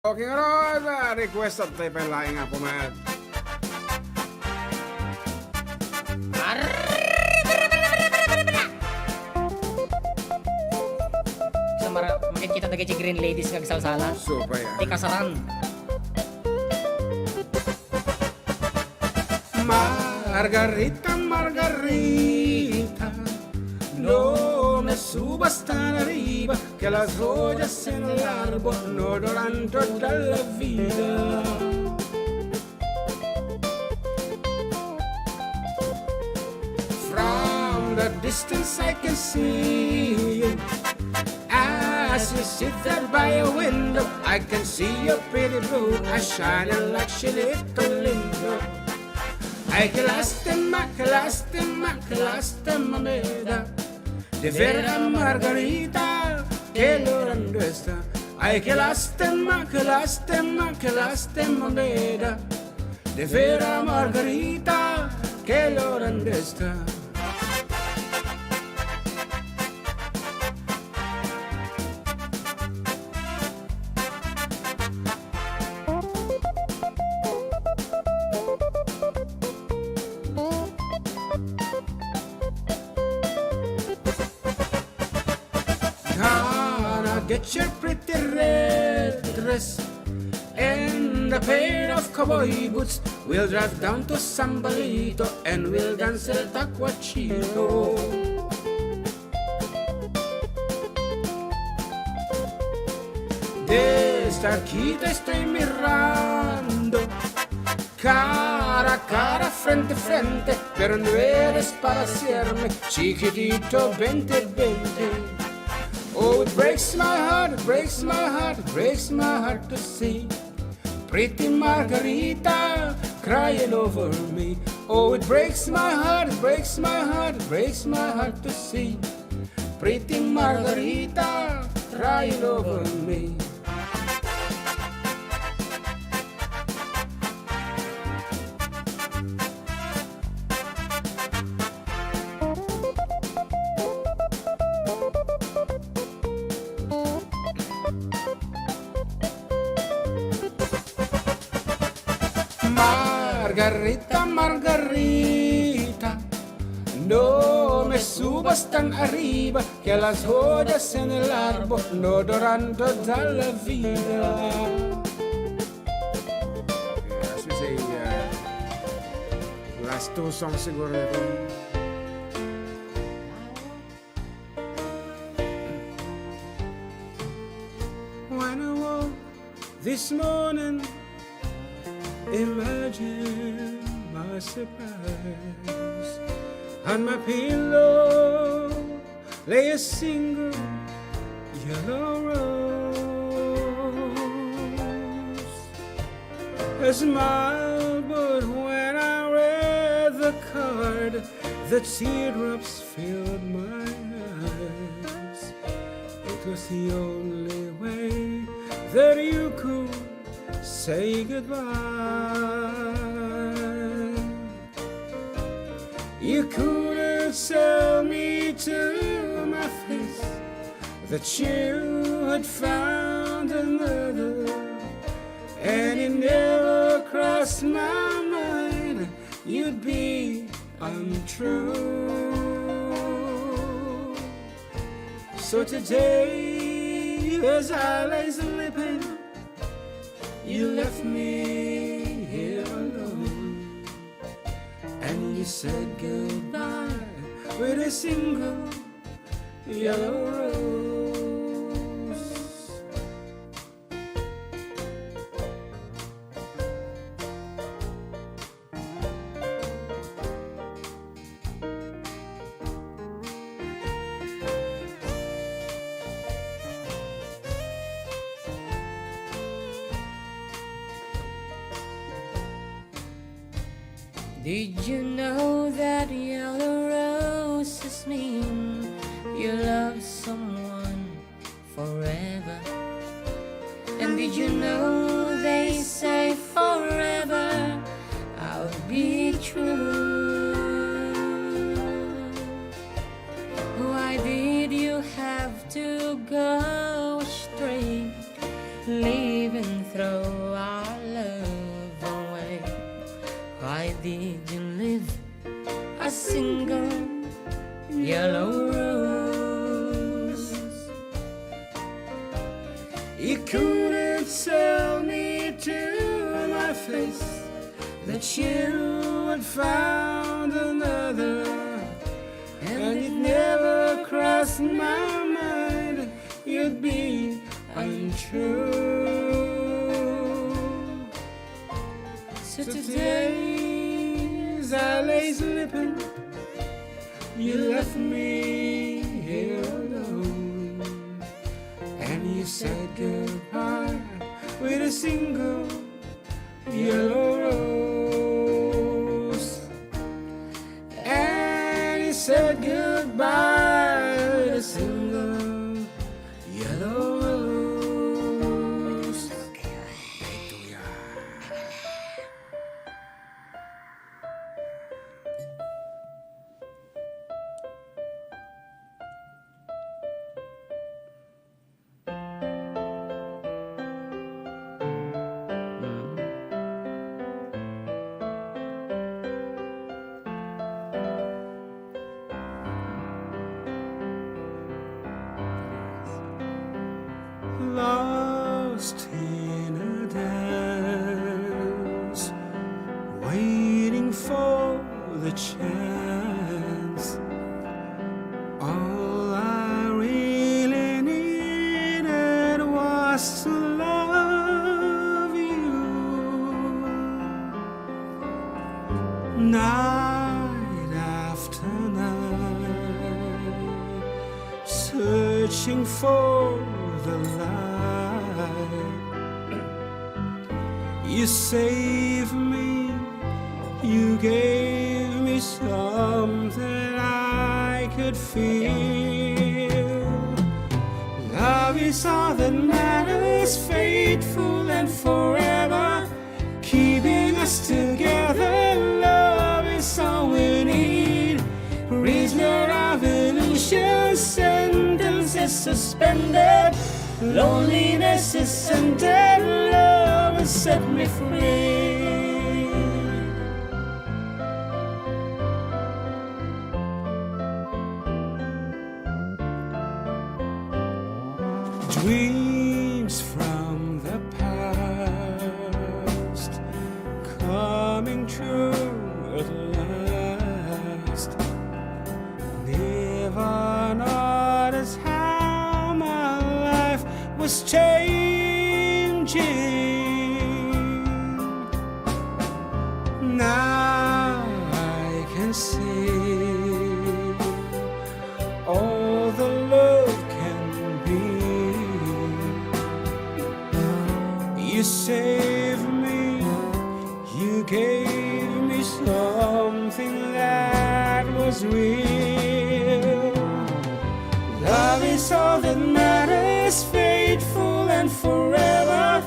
Okay, alright, request at tayo palaing nga pumad. Makikita na kay green ladies nagsalsala. Super ya. Di kasaran. Margarita, Margarita, no me subas tan arriba, que las joyas en el árbol no duran toda la vida. From the distance I can see you. As you sit there by a window, I can see your pretty blue eyes shining like she lit a window. Ay, que lástima, que lástima, que lástima me da de ver a Margarita que llorando está. Ay, que lástima, que lástima, que lástima me da de ver a Margarita que llorando está. Get your pretty red dress and a pair of cowboy boots. We'll drive down to Sambalito and we'll dance el tacuachito. Desde aquí te estoy mirando, cara a cara, frente a frente, pero no eres para hacerme chiquitito, vente, vente. Oh, it breaks my heart, it breaks my heart, it breaks my heart to see pretty Margarita crying over me. Oh, it breaks my heart, it breaks my heart, it breaks my heart to see pretty Margarita crying over me. Margarita, Margarita, no me subas tan arriba, que las joyas en el árbol no duran toda la vida. As we say, last two songs siguro ito. When I woke this morning, imagine my surprise. On my pillow lay a single yellow rose. A smile, but when I read the card, the teardrops filled my eyes. It was the only way that you could say goodbye. You couldn't tell me to my face that you had found another, and it never crossed my mind you'd be untrue. So today, as I lay sleeping, you left me here alone, and you said goodbye with a single yellow rose. Did you know that yellow roses mean you love someone forever? And did you know they say forever I'll be true? Why did you have to go straight, leaving through a single yellow rose. You couldn't tell me to my face that you had found another, and it never crossed my mind you'd be untrue. So today, as I lay sleeping, you left me here alone, and you said goodbye with a single yellow rose. And you said goodbye with a single yellow rose. Lost in a dance, waiting for the chance. All I really needed was to love you. Night after night, searching for the light. You saved me, you gave me something I could feel. Love is all that matters, faithful and forever, keeping us together. Love is all we need, prisoner of illusion, sentences suspended. Loneliness is ended, love has set me free. Dreams from the past coming true at last. Never noticed how my life was changing. Now I can see all the love can be. You saved me, you gave me something that was real. Love is all that matters, faithful and forever,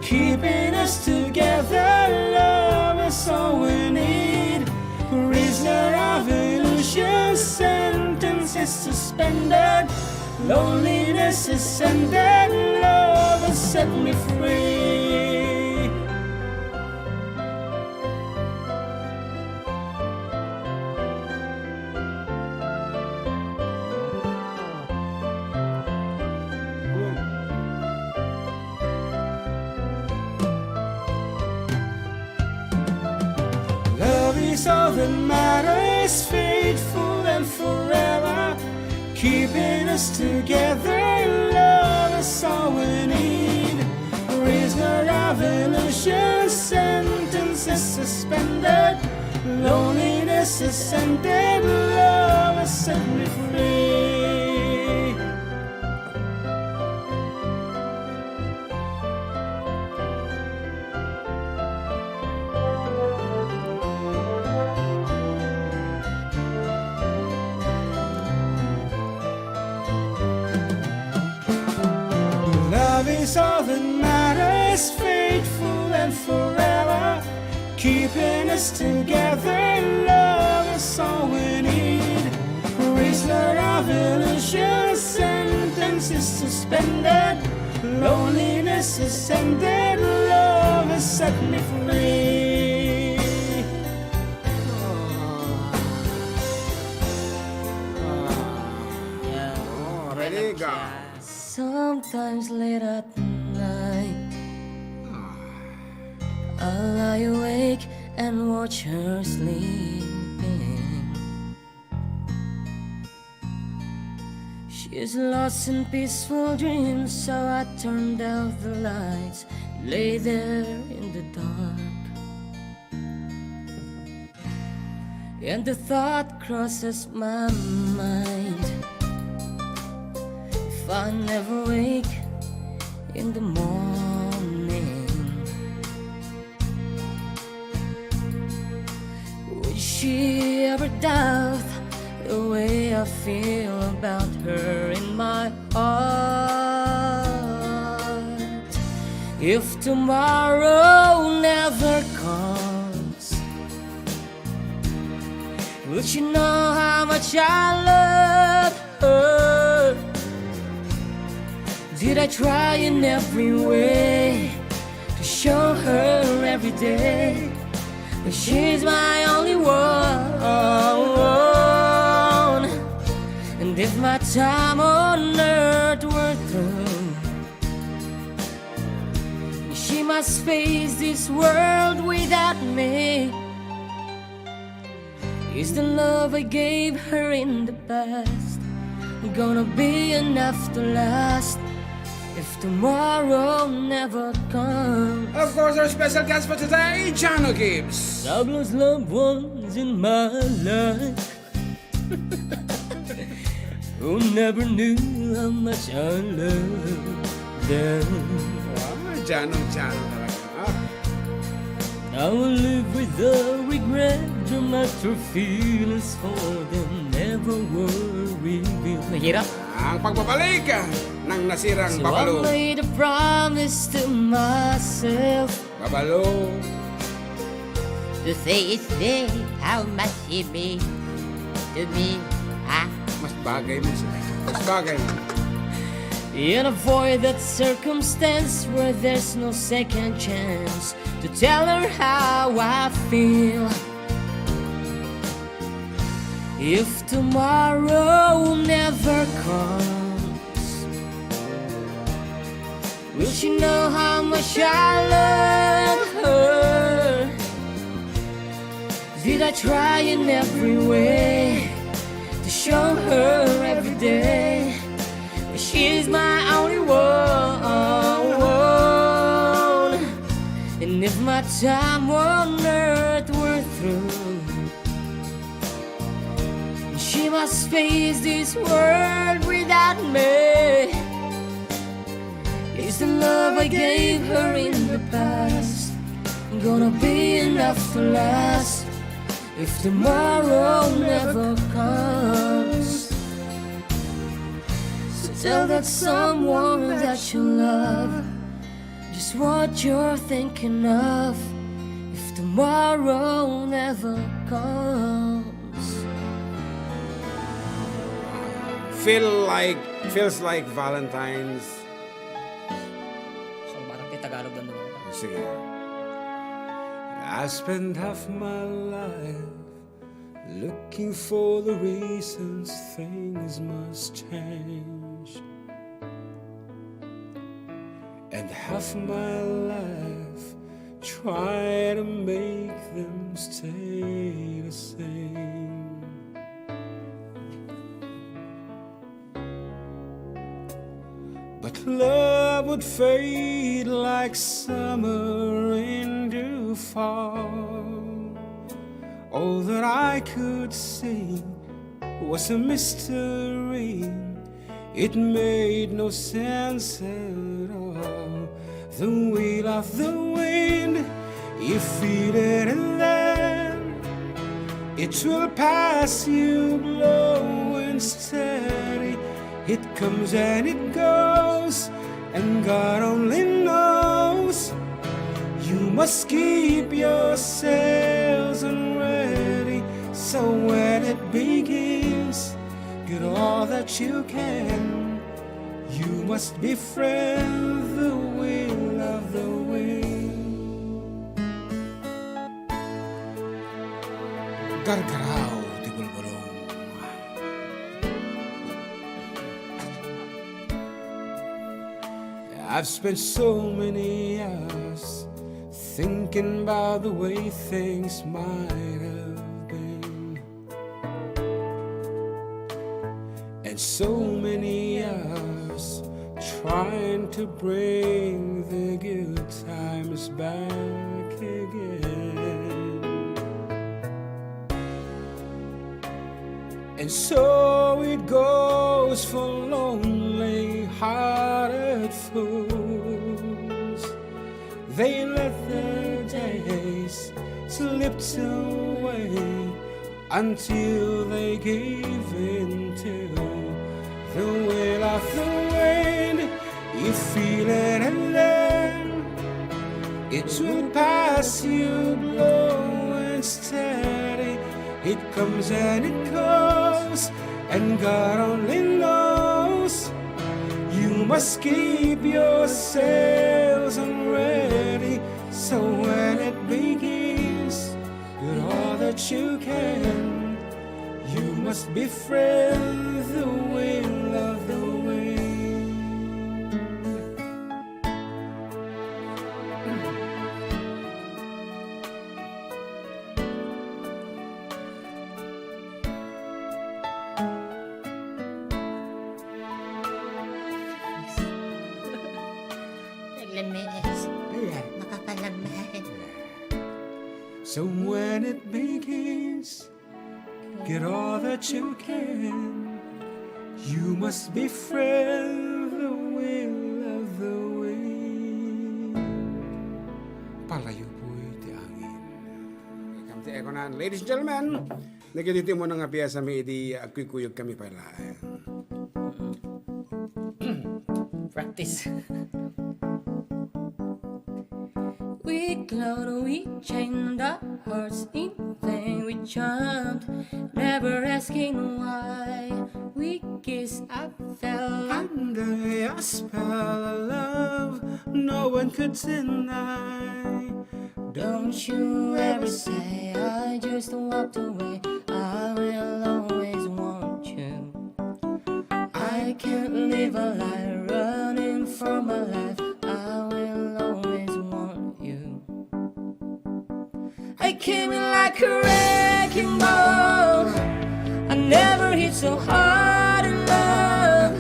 keeping us together. Love is all we need, prisoner of illusion, sentences suspended. Loneliness is ended, love has set me free. Love is all that matters, faithful and forever, keeping us together. Love is all we need, prisoner of illusion, sentences suspended. Loneliness is ended, love has set me free. Love is all that matters, faithful and forever, keeping us together. Love is all we need, prisoner of illusion, sentences suspended. Loneliness is ended, love has set me free. Sometimes late at night, I'll lie awake and watch her sleeping. She's lost in peaceful dreams, so I turned out the lights, lay there in the dark. And the thought crosses my mind, if I never wake in the morning, would she ever doubt the way I feel about her in my heart? If tomorrow never comes, would she know how much I love her? Did I try in every way to show her every day that she's my only one? And if my time on earth were through, she must face this world without me. Is the love I gave her in the past gonna be enough to last if tomorrow never comes? Of course, our special guest for today, Jano Gibbs. I've lost loved ones in my life who never knew how much I loved them. Wow, Jano talaga. I will live with the regret, no matter feelings for them never were revealed. Mahirap. Ang pagbabalik ng nasirang So babalo. I made a promise to myself Babalo. To say it's day, how much he mean to me. Mas bagay mo siya. Mas bagay mo. and avoid that circumstance where there's no second chance to tell her how I feel. If tomorrow never comes, will she know how much I love her? Did I try in every way to show her every day that she's my only one? And if my time on earth were through, she must face this world without me. Is the love I gave her in the past gonna be enough to last if tomorrow never comes? So tell that someone that you love just what you're thinking of if tomorrow never comes. Feels like Valentine's. So parang may Tagalog doon. Sige. I spent half my life looking for the reasons things must change, and half my life try to make them stay the same. But love would fade like summer into fall. All that I could see was a mystery. It made no sense at all. The wheel of the wind, you feel it and then it will pass you blowing steady. It comes and it goes, and God only knows. You must keep your sails unready, so when it begins, get all that you can. You must befriend the will of the wind. Gargaraw di bulbulong. I've spent so many hours thinking about the way things might have been, and so many hours trying to bring the good times back again. And so it goes for lonely-hearted fools. They let their days slip away until they gave in to the will of the wind. You feel it and then it will pass you, blow and steady. It comes and it goes, and God only knows. You must keep your sails unready, so when it begins, do all that you can. You must befriend the will of the wind. Naglamis. Makapalamay. So when it begins, get all that you can. You must befriend the will of the wind. Palayo po'y tiangin. Kamti ako na, ladies and gentlemen, nagititi mo na nga piyasa may idi agkuyog kami pala. Practice. We glowed, we chained our hearts in vain. We jumped, never asking why. We kissed, I fell Under your spell of love, no one could deny. Don't you ever say I just walked away. I will always want you. I can't live a life running for my life. I will always want you. I came in like a wrecking ball. I never hit so hard in love.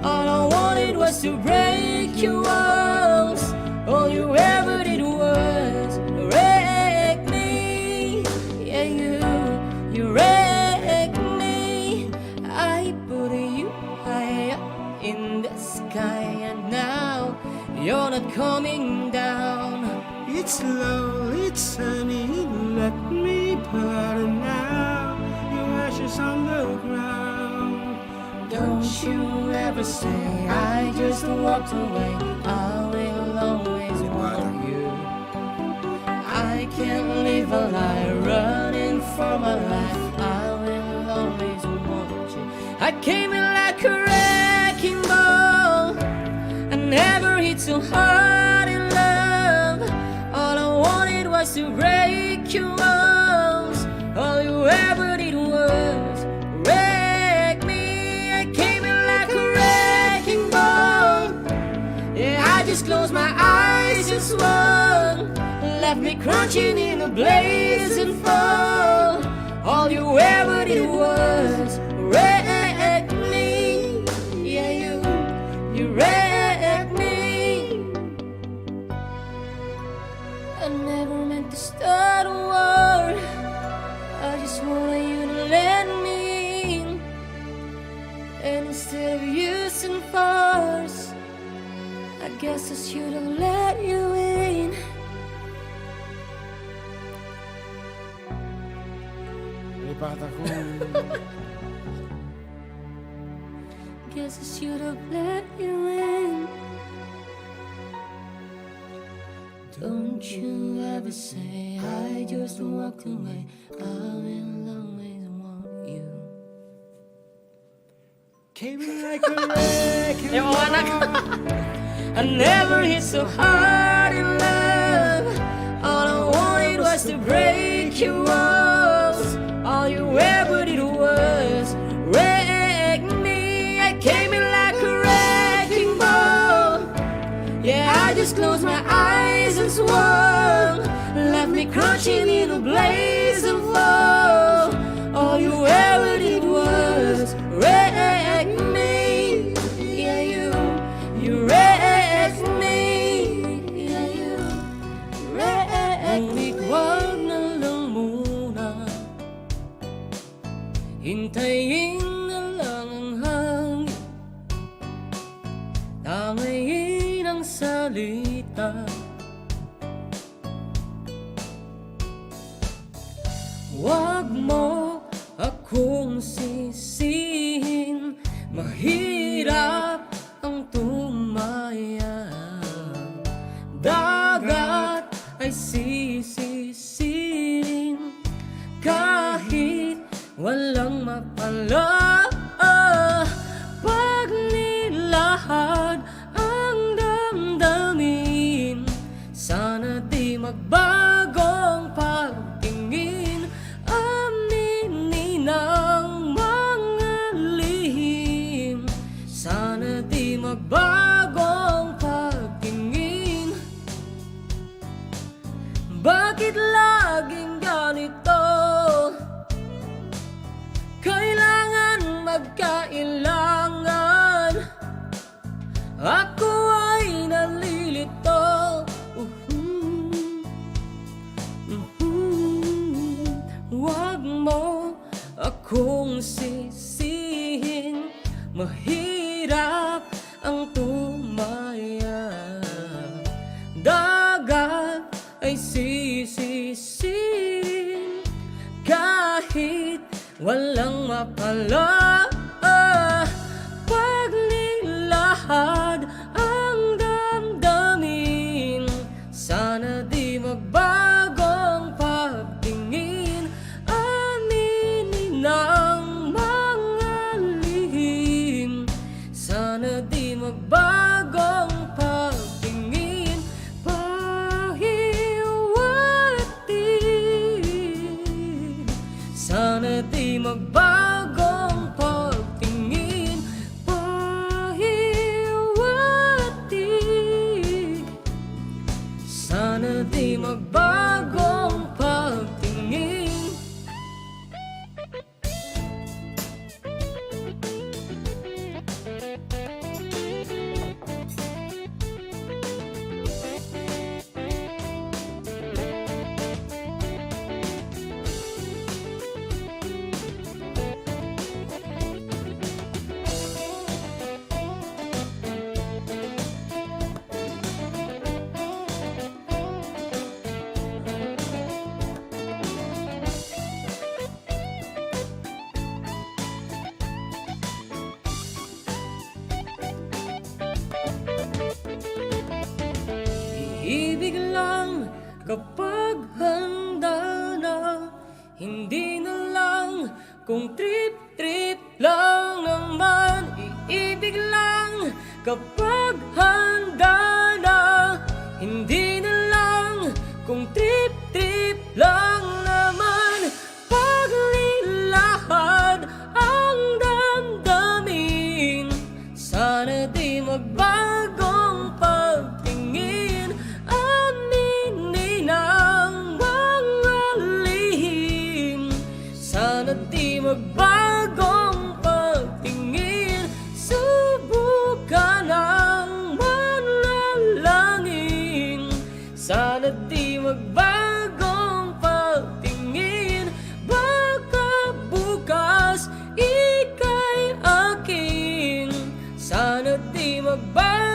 All I wanted was to break your walls. All you ever did was wreck me. Yeah, you wrecked me. I put you high up in the sky, and now you're not coming down. It's low, it's sunny, let me put it now. Your ashes on the ground. Don't you ever say I just walked away. I will always want you. I can't live a life running for my life. I will always want you. I came in like a wrecking ball. I never hit so hard in love. All I wanted was to break your walls. All you ever did was wreck me. I came in like a wrecking ball. Yeah, I just closed my eyes and swung. Left me crunching in a blazing fall. All you ever did was wreck me. Yeah, you wrecked me. I never meant to start a war. I just wanted you to let me in. And instead of using force, I guess I should have let you in. Lipat ako. Guess I should have let you in. Don't you ever say I just walked away. I will always want you. Came in like a wrecking Yung anak. I never hit so hard in love. All I wanted was to break your walls. All you ever did was wreck me. I came in like a wrecking ball. me crouching in a blaze of love. All you ever did was wreck me. Yeah, you wrecked me. Yeah, you wrecked me. Wag na lang muna, hintayin na lang ang hangin, tangayin ang salita. Wag mo akong sisihin, mahirap ang tumaya. Dagat ay sisisirin kahit walang mapala. Pag nilahad ang damdamin, sana di magbagong pagtingin. Aminin ang mga lihim, sana di magbagong pagtingin. Bakit laging ganito? Kailangan magkailangan. Ako ay nalilito. Wag mo akong sisihin, mahirap ang tumaya. Dagat ay sisisirin kahit walang mapala. Pag nilahad ang damdamin, sana di magbagong pagtingin. Aminin ang mga lihim, sana di magbagong pagtingin. Pahiwatig, sana di magbagong pagtingin. Pahiwatig, sana di magbagong pagtingin. Ibig lang kapag handa na, hindi na lang kung trip-trip lang naman. Iibig lang kapag handa na, hindi na lang kung trip-trip lang naman. Pag nilahad ang damdamin, sana di magbagong pagtingin. Aminin ang mga lihim, sana di magbagong pagtingin. Subukan ang manalangin, sana di magbagong pagtingin. Baka bukas ika'y akin, sana di magbagong